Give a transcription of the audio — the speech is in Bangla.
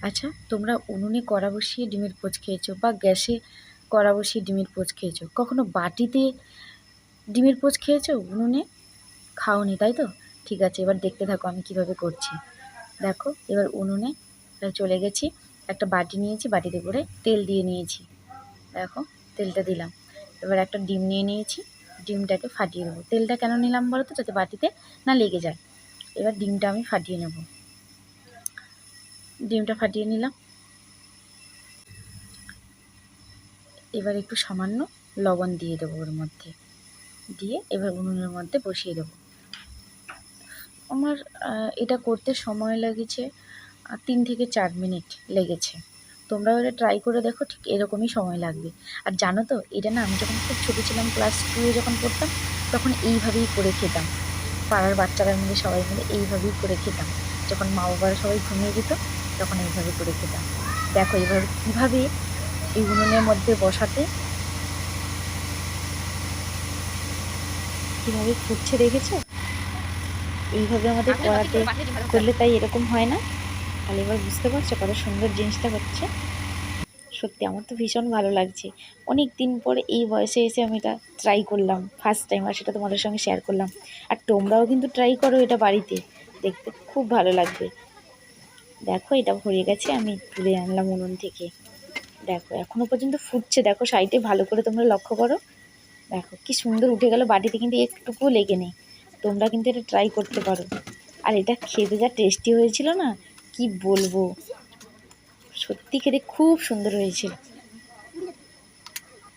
আচ্ছা, তোমরা উনুনে কড়া বসিয়ে ডিমের পোচ খেয়েছো বা গ্যাসে কড়া বসিয়ে ডিমের পোচ খেয়েছো? কখনো বাটিতে ডিমের পোচ খেয়েছো উনুনে? খাওনি, তাই তো? ঠিক আছে, এবার দেখতে থাকো আমি কিভাবে করছি। দেখো, এবার উনুনে চলে গেছি। একটা বাটি নিয়েছি, বাটিতে করে তেল দিয়ে নিয়েছি। দেখো, তেলটা দিলাম। এবার একটা ডিম নিয়ে নিয়েছি, ডিমটাকে ফাটিয়ে নেবো। তেলটা কেন নিলাম বলো তো? যাতে বাটিতে না লেগে যায়। এবার ডিমটা আমি ফাটিয়ে নেব। ডিমটা ফাটিয়ে নিলাম। এবার একটু সামান্য লবণ দিয়ে দেবো ওর মধ্যে, দিয়ে এবার উনুনের মধ্যে বসিয়ে দেবো। আমার এটা করতে সময় লেগেছে 3 থেকে 4 মিনিট লেগেছে। তোমরাও এটা ট্রাই করে দেখো, ঠিক এরকমই সময় লাগবে। আর জানো তো, এটা না আমি যখন খুব ছোটো ছিলাম, ক্লাস 2 এ যখন পড়তাম, তখন এইভাবেই করে খেতাম। পাড়ার বাচ্চারা মিলে সবাই মিলে এইভাবেই করে খেতাম। যখন মা বাবারা সবাই ঘুমিয়ে যেত, তখন এইভাবে করে খেতাম। দেখো এভাবে কীভাবে এই উনুনের মধ্যে বসাতে কীভাবে ফুটছে দেখেছো? এইভাবে আমাদের কড়াতে করলে তাই এরকম হয় না। তাহলে এবার বুঝতে পারছো কত সুন্দর জিনিসটা হচ্ছে। সত্যি আমার তো ভীষণ ভালো লাগছে। অনেক দিন পরে এই বয়সে এসে আমি এটা ট্রাই করলাম, ফার্স্ট টাইম, আর সেটা তোমাদের সঙ্গে শেয়ার করলাম। আর তোমরাও কিন্তু ট্রাই করো এটা বাড়িতে, দেখতে খুব ভালো লাগবে। দেখো এটা ভরে গেছে, আমি তুলে আনলাম উনুন থেকে। দেখো এখনো পর্যন্ত ফুটছে, দেখো সাইডে ভালো করে তোমরা লক্ষ্য করো। দেখো কি সুন্দর উঠে গেল, বাটিতে কিন্তু একটুকুও লেগে নেই। তোমরা কিন্তু এটা ট্রাই করতে পারো। আর এটা খেতে যা টেস্টি হয়েছিল না, কি বলবো, সত্যি খেতে খুব সুন্দর হয়েছিল।